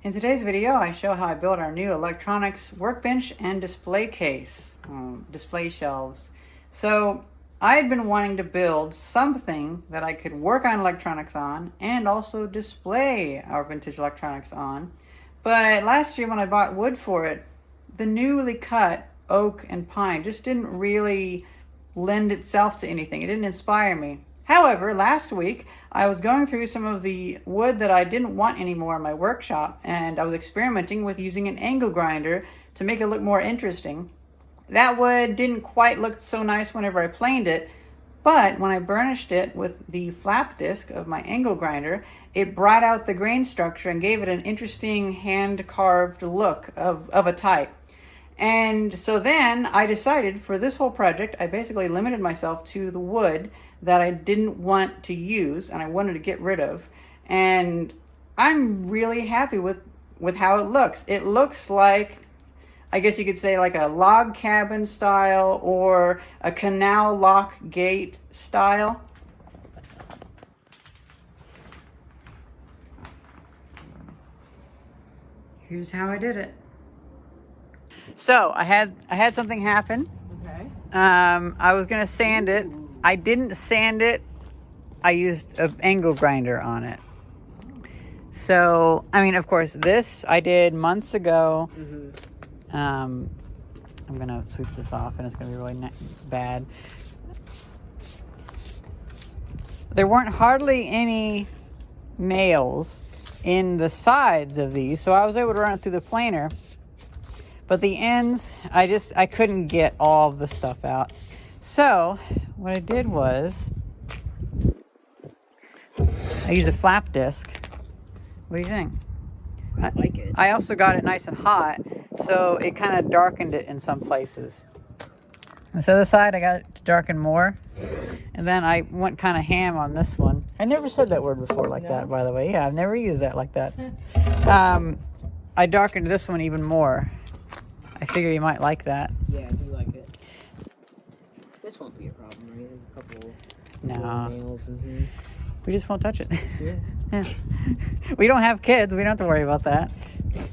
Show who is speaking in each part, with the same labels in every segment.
Speaker 1: In today's video, I show how I built our new electronics workbench and display case, display shelves. So I had been wanting to build something that I could work on electronics on and also display our vintage electronics on. But last year when I bought wood for it, the newly cut oak and pine just didn't really lend itself to anything. It didn't inspire me. However, last week I was going through some of the wood that I didn't want anymore in my workshop, and I was experimenting with using an angle grinder to make it look more interesting. That wood didn't quite look so nice whenever I planed it, but when I burnished it with the flap disc of my angle grinder, it brought out the grain structure and gave it an interesting hand-carved look of a type. And so then I decided for this whole project, I basically limited myself to the wood that I didn't want to use and I wanted to get rid of. And I'm really happy with how it looks. It looks like, I guess you could say, like a log cabin style or a canal lock gate style. Here's how I did it. So I had something happen.
Speaker 2: Okay.
Speaker 1: I was gonna sand it. I didn't sand it. I used an angle grinder on it. So, I mean, of course, this I did months ago.
Speaker 2: Mm-hmm.
Speaker 1: I'm gonna sweep this off, and it's gonna be really bad. There weren't hardly any nails in the sides of these, so I was able to run it through the planer. But the ends, I couldn't get all of the stuff out. So what I did was I used a flap disc. What do you think?
Speaker 2: I like it.
Speaker 1: I also got it nice and hot, so it kind of darkened it in some places. This other side, I got it to darken more. And then I went kind of ham on this one. I never said that word before like that, by the way. Yeah, I've never used that like that. I darkened this one even more. I figure you might like that.
Speaker 2: Yeah, I do like it. This won't be a problem, right? There's a couple
Speaker 1: No.
Speaker 2: nails in here.
Speaker 1: We just won't touch it.
Speaker 2: Yeah.
Speaker 1: Yeah. We don't have kids. We don't have to worry about that.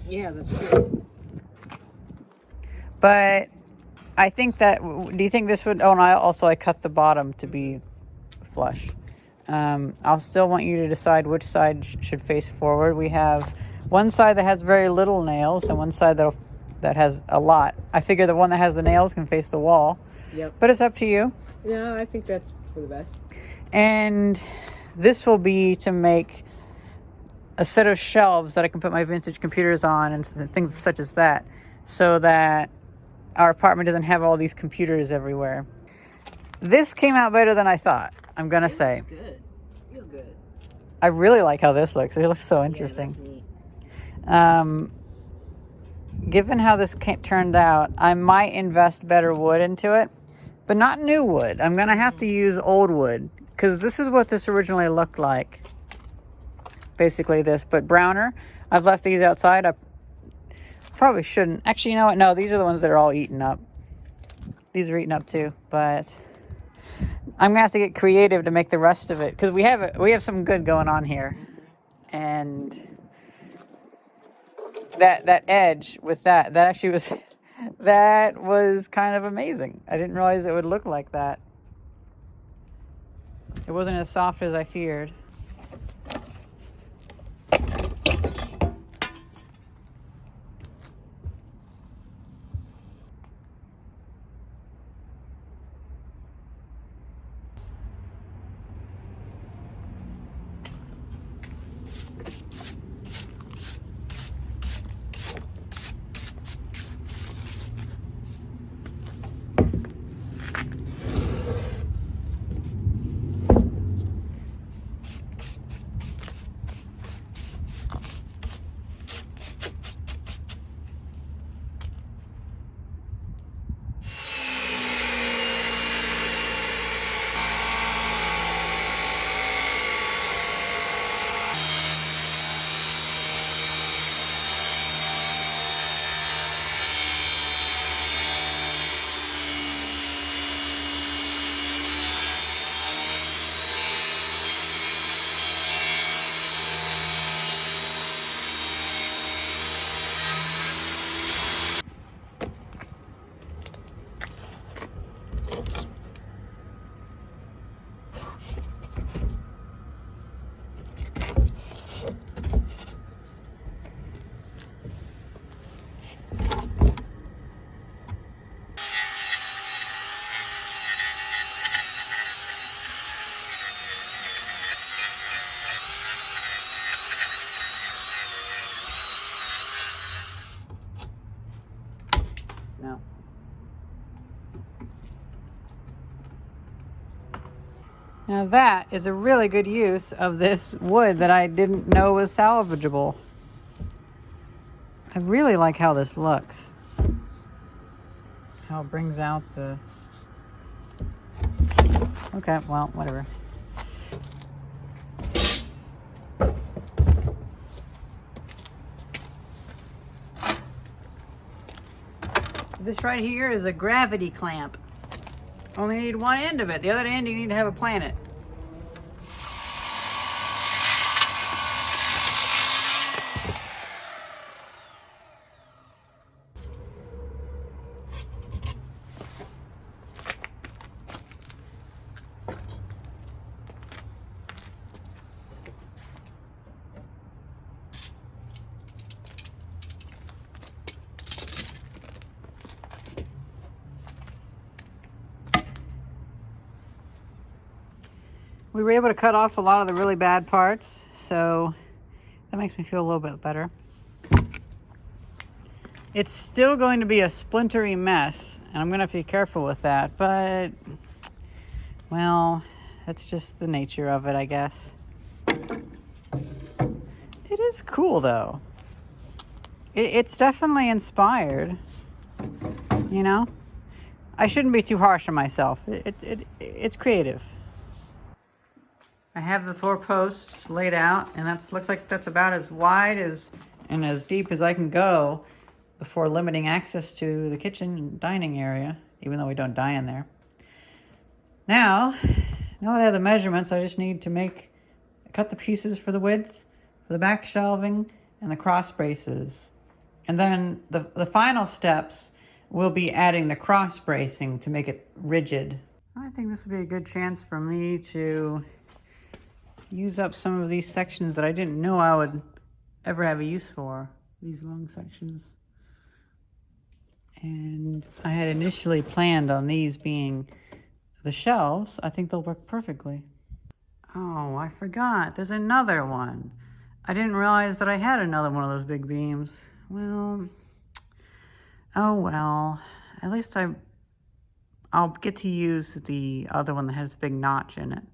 Speaker 2: Yeah, that's true.
Speaker 1: But I think that, do you think this would, oh, and I cut the bottom to be flush. I'll still want you to decide which side should face forward. We have one side that has very little nails and one side that has a lot. I figure the one that has the nails can face the wall.
Speaker 2: Yep.
Speaker 1: But it's up to you.
Speaker 2: Yeah, I think that's for the best.
Speaker 1: And this will be to make a set of shelves that I can put my vintage computers on and things such as that, so that our apartment doesn't have all these computers everywhere. This came out better than I thought, I'm going to say.
Speaker 2: Looks good. Real good.
Speaker 1: I really like how this looks. It looks so
Speaker 2: Yeah,
Speaker 1: interesting.
Speaker 2: that's neat.
Speaker 1: Given how this turned out, I might invest better wood into it, but not new wood. I'm going to have to use old wood, because this is what this originally looked like. Basically this, but browner. I've left these outside. I probably shouldn't. Actually, you know what? No, these are the ones that are all eaten up. These are eaten up too, but I'm going to have to get creative to make the rest of it, because we have some good going on here. And that edge with that actually was that was kind of amazing. I didn't realize it would look like that. It wasn't as soft as I feared. Now that is a really good use of this wood that I didn't know was salvageable. I really like how this looks. How it brings out the... Okay, well, whatever. This right here is a gravity clamp. Only need one end of it. The other end you need to have a planet. We were able to cut off a lot of the really bad parts, so that makes me feel a little bit better. It's still going to be a splintery mess, and I'm going to have to be careful with that, but, well, that's just the nature of it, I guess. It is cool, though. It's definitely inspired, you know? I shouldn't be too harsh on myself. It's creative. I have the 4 posts laid out, and looks like that's about as wide and as deep as I can go before limiting access to the kitchen and dining area, even though we don't dine in there. Now that I have the measurements, I just need to cut the pieces for the width, for the back shelving, and the cross braces. And then the final steps will be adding the cross bracing to make it rigid. I think this would be a good chance for me to use up some of these sections that I didn't know I would ever have a use for, these long sections. And I had initially planned on these being the shelves. I think they'll work perfectly. Oh, I forgot, there's another one. I didn't realize that I had another one of those big beams. Well, oh well, at least I'll get to use the other one that has the big notch in it.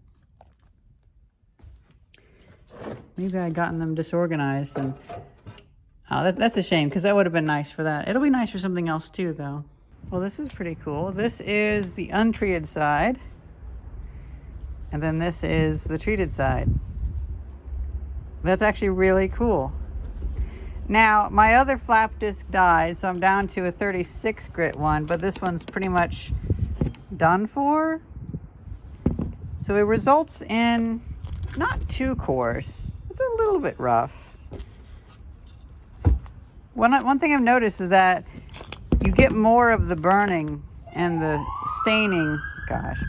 Speaker 1: Maybe I gotten them disorganized, and that's a shame, because that would have been nice for that. It'll be nice for something else too, though. Well, this is pretty cool. This is the untreated side, and then this is the treated side. That's actually really cool. Now, my other flap disc died, so I'm down to a 36 grit one, but this one's pretty much done for. So it results in not too coarse. It's a little bit rough. One thing I've noticed is that you get more of the burning and the staining. Gosh.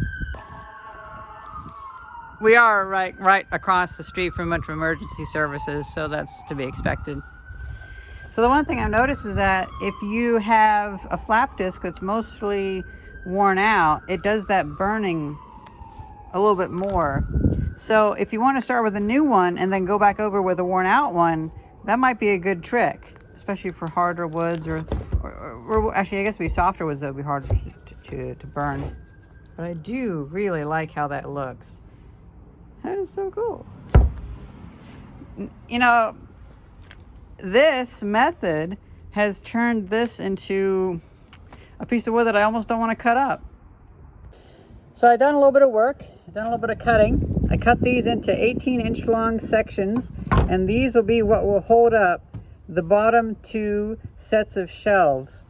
Speaker 1: We are right across the street from a bunch of emergency services, so that's to be expected. So the one thing I've noticed is that if you have a flap disc that's mostly worn out, it does that burning a little bit more. So if you want to start with a new one and then go back over with a worn out one, that might be a good trick, especially for harder woods or actually I guess it'd be softer woods that would be harder to burn. But I do really like how that looks. That is so cool. You know, this method has turned this into a piece of wood that I almost don't want to cut up. So I've done a little bit of work, I've done a little bit of cutting. I cut these into 18-inch long sections, and these will be what will hold up the bottom 2 sets of shelves.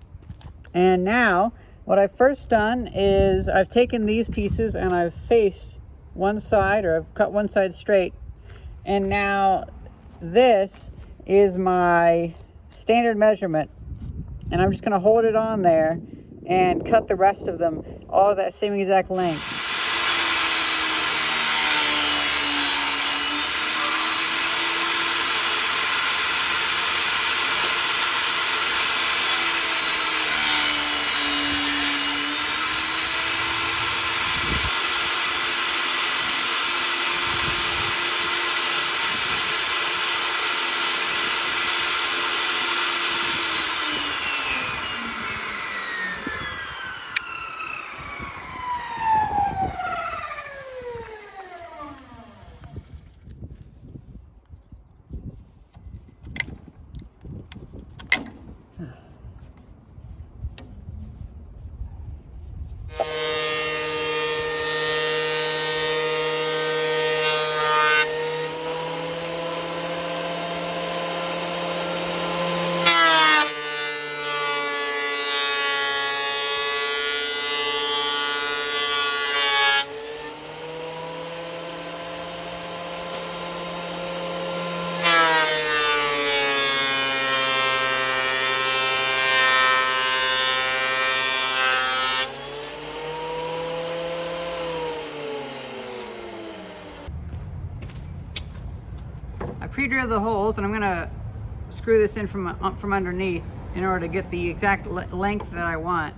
Speaker 1: And now, what I've first done is I've taken these pieces and I've faced one side, or I've cut one side straight. And now this is my standard measurement, and I'm just going to hold it on there and cut the rest of them all that same exact length. pre-drill the holes, and I'm gonna screw this in from underneath in order to get the exact length that I want.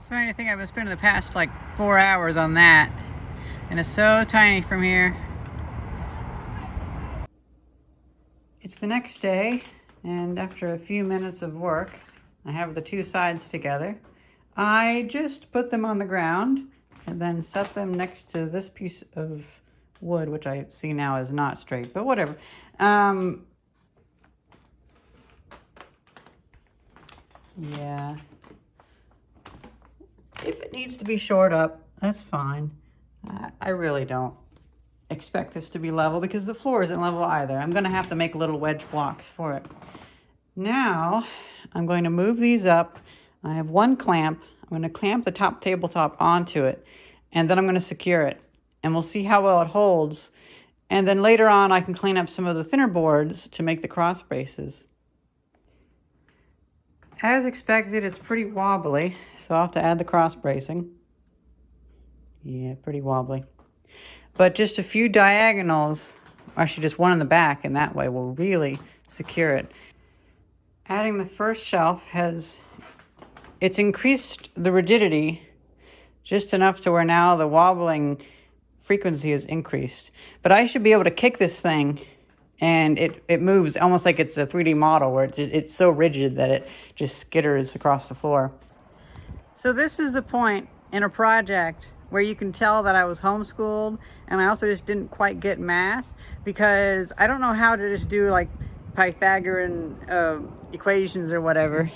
Speaker 1: So I think I've been spending the past like 4 hours on that, and it's so tiny from here. It's the next day, and after a few minutes of work, I have the two sides together. I just put them on the ground and then set them next to this piece of wood, which I see now is not straight, but whatever. Yeah. If it needs to be shored up, that's fine. I really don't expect this to be level because the floor isn't level either. I'm gonna have to make little wedge blocks for it. Now, I'm going to move these up. I have one clamp. I'm gonna clamp the top tabletop onto it, and then I'm gonna secure it. And we'll see how well it holds. And then later on, I can clean up some of the thinner boards to make the cross braces. As expected, it's pretty wobbly, so I'll have to add the cross bracing. Yeah, pretty wobbly. But just a few diagonals, actually just one in the back, and that way will really secure it. Adding the first shelf it's increased the rigidity just enough to where now the wobbling frequency is increased. But I should be able to kick this thing and it moves almost like it's a 3D model where it's so rigid that it just skitters across the floor. So this is the point in a project where you can tell that I was homeschooled, and I also just didn't quite get math because I don't know how to just do like Pythagorean equations or whatever.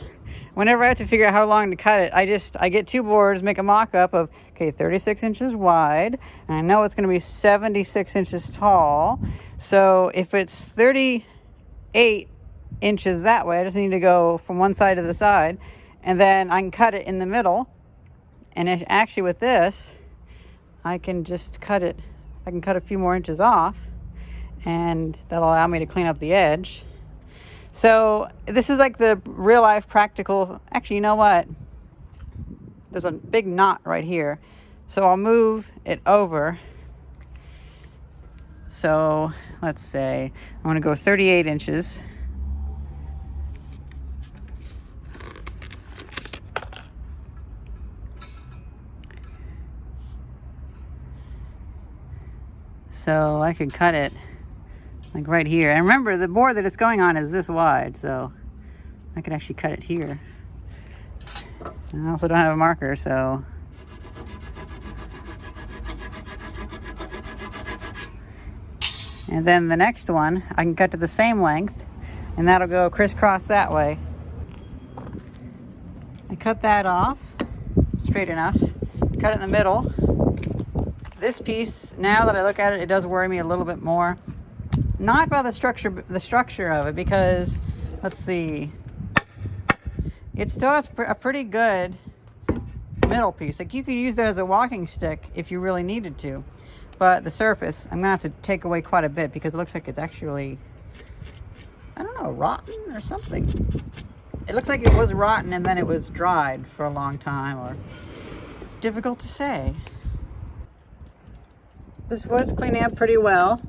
Speaker 1: Whenever I have to figure out how long to cut it, I get two boards, make a mock-up of, okay, 36 inches wide, and I know it's going to be 76 inches tall. So if it's 38 inches that way, I just need to go from one side to the side, and then I can cut it in the middle. And actually with this, I can just cut it. I can cut a few more inches off, and that'll allow me to clean up the edge. So this is like the real life practical. Actually, you know what? There's a big knot right here. So I'll move it over. So let's say I want to go 38 inches. So I could cut it like right here. And remember, the board that it's going on is this wide, so I could actually cut it here. And I also don't have a marker, so. And then the next one, I can cut to the same length, and that'll go crisscross that way. I cut that off, straight enough, cut it in the middle. This piece, now that I look at it, it does worry me a little bit more. Not by the structure of it, because, let's see, it still has a pretty good middle piece. Like, you could use that as a walking stick if you really needed to. But the surface, I'm gonna have to take away quite a bit because it looks like it's actually, I don't know, rotten or something. It looks like it was rotten and then it was dried for a long time, or it's difficult to say. This wood's cleaning up pretty well.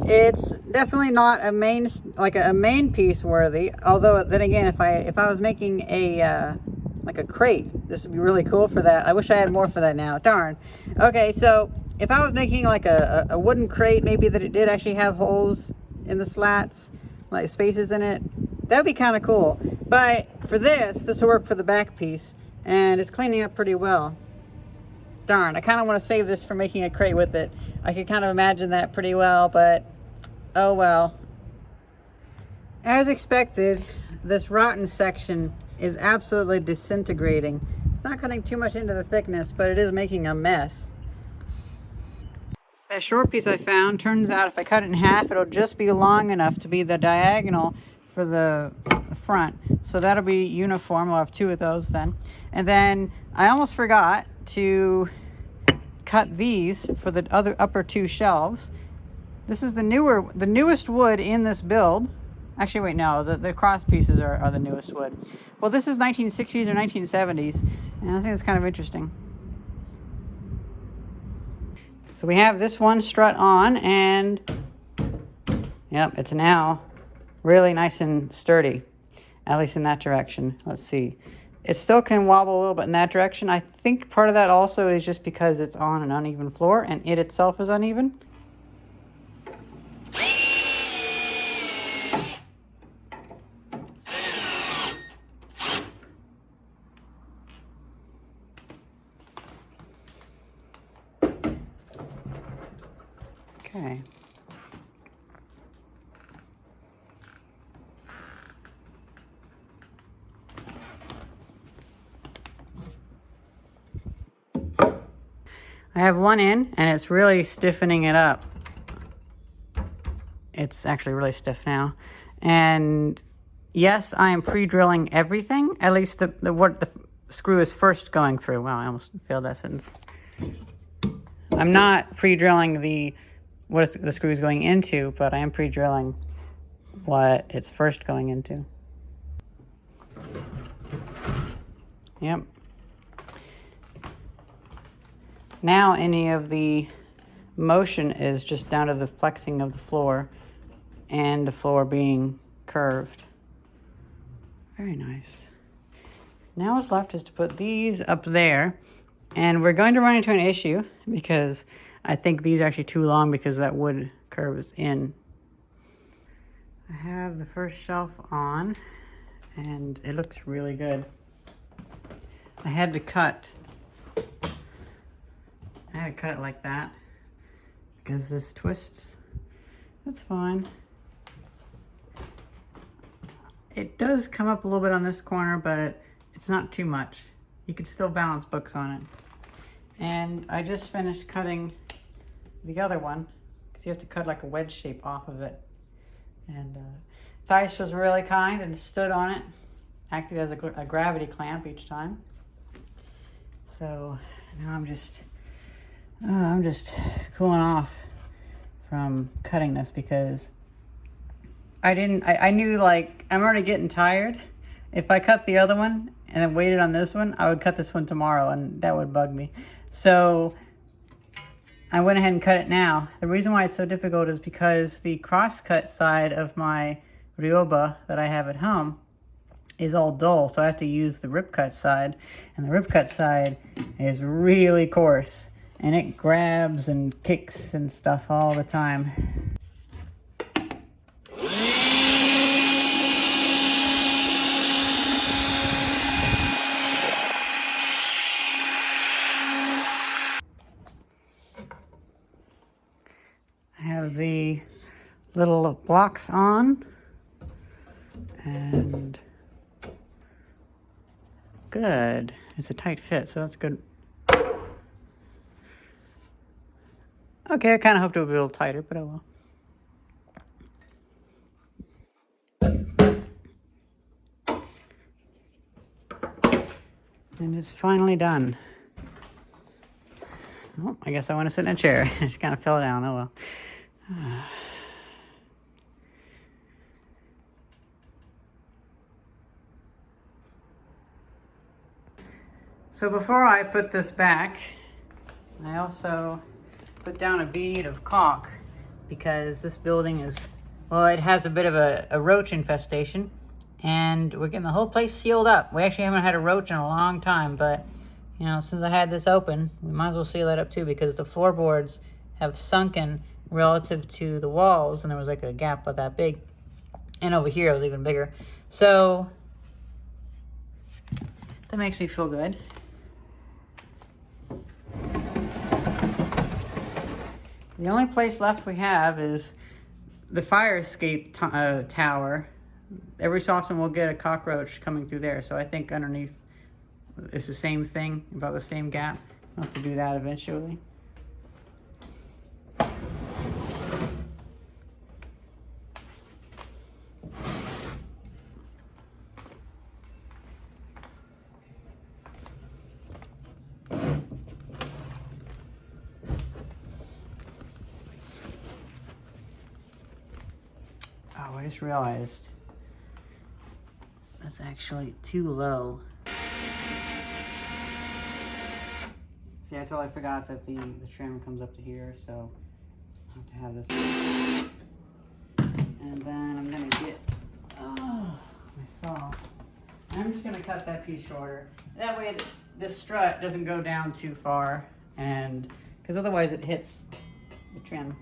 Speaker 1: It's definitely not a main piece worthy. Although then again, if I was making a like a crate, this would be really cool for that. I wish I had more for that now. Darn. Okay, so if I was making like a wooden crate, maybe that it did actually have holes in the slats, like spaces in it, that would be kind of cool. But for this will work for the back piece, and it's cleaning up pretty well. Darn, I kind of want to save this for making a crate with it. I could kind of imagine that pretty well, but oh well. As expected, this rotten section is absolutely disintegrating. It's not cutting too much into the thickness, but it is making a mess. That short piece I found, turns out if I cut it in half, it'll just be long enough to be the diagonal for the front. So that'll be uniform. We'll have 2 of those then. And then I almost forgot to cut these for the upper 2 shelves. This is the newest wood in this build. Actually, wait, no, the cross pieces are the newest wood. Well, this is 1960s or 1970s, and I think it's kind of interesting. So we have this one strut on, and yep, it's now really nice and sturdy, at least in that direction. Let's see. It still can wobble a little bit in that direction. I think part of that also is just because it's on an uneven floor and it itself is uneven. Okay. I have one in, and it's really stiffening it up. It's actually really stiff now. And yes, I am pre-drilling everything, at least what the screw is first going through. Wow, I almost failed that sentence. I'm not pre-drilling what the screw is going into, but I am pre-drilling what it's first going into. Yep. Now any of the motion is just down to the flexing of the floor and the floor being curved. Very nice. Now what's left is to put these up there, and we're going to run into an issue because I think these are actually too long because that wood curves in. I have the first shelf on, and it looks really good. I had to cut it like that because this twists. That's fine. It does come up a little bit on this corner, but it's not too much. You can still balance books on it. And I just finished cutting the other one because you have to cut like a wedge shape off of it. And Theis was really kind and stood on it, acted as a gravity clamp each time. So now I'm just cooling off from cutting this because I knew, like, I'm already getting tired. If I cut the other one and then waited on this one, I would cut this one tomorrow, and that would bug me. So I went ahead and cut it now. The reason why it's so difficult is because the cross-cut side of my Ryoba that I have at home is all dull, so I have to use the rip-cut side, and the rip-cut side is really coarse, and it grabs and kicks and stuff all the time. I have the little blocks on, and good. It's a tight fit, so that's good. Okay, I kind of hoped it would be a little tighter, but oh well. And it's finally done. Oh, I guess I want to sit in a chair. I just kind of fell down, oh well. So before I put this back, I also put down a bead of caulk because this building is, well, it has a bit of a roach infestation, and we're getting the whole place sealed up. We actually haven't had a roach in a long time, but you know, since I had this open, we might as well seal that up too, because the floorboards have sunken relative to the walls, and there was like a gap about that big. And over here it was even bigger. So that makes me feel good. The only place left we have is the fire escape tower. Every so often we'll get a cockroach coming through there. So I think underneath it's the same thing, about the same gap. I'll have to do that eventually. Oh, I just realized that's actually too low. See, I totally forgot that the trim comes up to here, so I have to have this. And then I'm gonna get, oh, my saw. I'm just gonna cut that piece shorter. That way this strut doesn't go down too far, and because otherwise it hits the trim.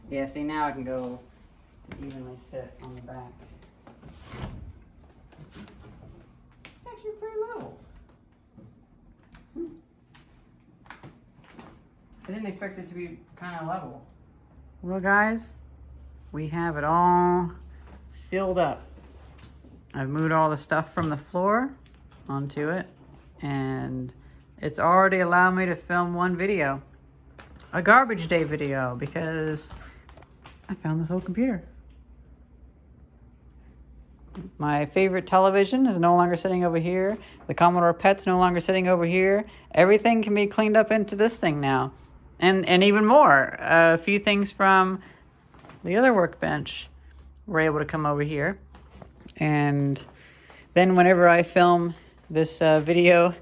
Speaker 1: Yeah, see, now I can go evenly sit on the back. It's actually pretty level. I didn't expect it to be kind of level. Well, guys, we have it all filled up. I've moved all the stuff from the floor onto it, and it's already allowed me to film one video. A garbage day video, because I found this old computer. My favorite television is no longer sitting over here. The Commodore PET's no longer sitting over here. Everything can be cleaned up into this thing now. And even more. A few things from the other workbench were able to come over here. And then whenever I film this video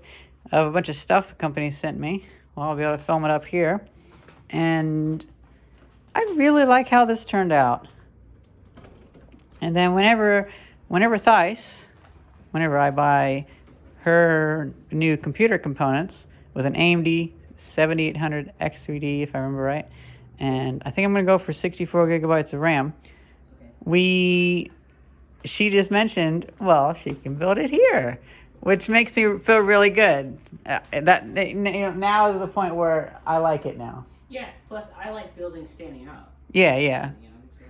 Speaker 1: of a bunch of stuff the company sent me, well, I'll be able to film it up here. And I really like how this turned out. And then whenever I buy her new computer components with an AMD 7800 X3D, if I remember right, and I think I'm going to go for 64 gigabytes of RAM. She just mentioned, well, she can build it here, which makes me feel really good. Now is the point where I like it now.
Speaker 2: Yeah, plus I like buildings standing up.
Speaker 1: Yeah.
Speaker 2: You know, so.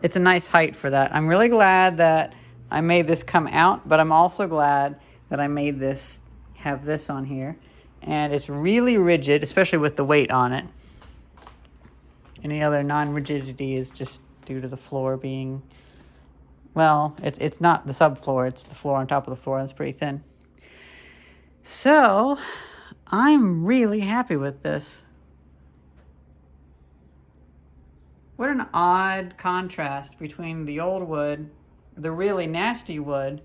Speaker 1: It's a nice height for that. I'm really glad that I made this come out, but I'm also glad that I made this have this on here. And it's really rigid, especially with the weight on it. Any other non-rigidity is just due to the floor being, well, it's not the subfloor, it's the floor on top of the floor. That's pretty thin. So, I'm really happy with this. What an odd contrast between the old wood, the really nasty wood,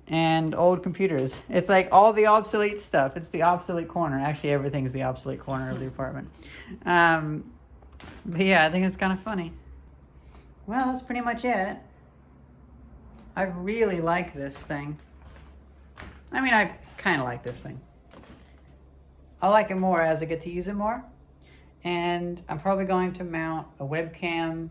Speaker 1: and old computers. It's like all the obsolete stuff. It's the obsolete corner. Actually, everything's the obsolete corner of the apartment. But yeah, I think it's kind of funny. Well, that's pretty much it. I really like this thing. I mean, I kind of like this thing. I like it more as I get to use it more. And I'm probably going to mount a webcam,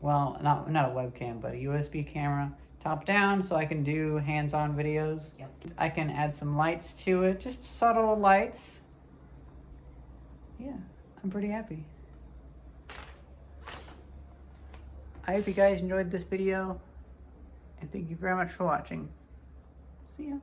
Speaker 1: well, not a webcam, but a USB camera top down so I can do hands-on videos.
Speaker 2: Yep.
Speaker 1: I can add some lights to it, just subtle lights. Yeah, I'm pretty happy. I hope you guys enjoyed this video, and thank you very much for watching. See ya.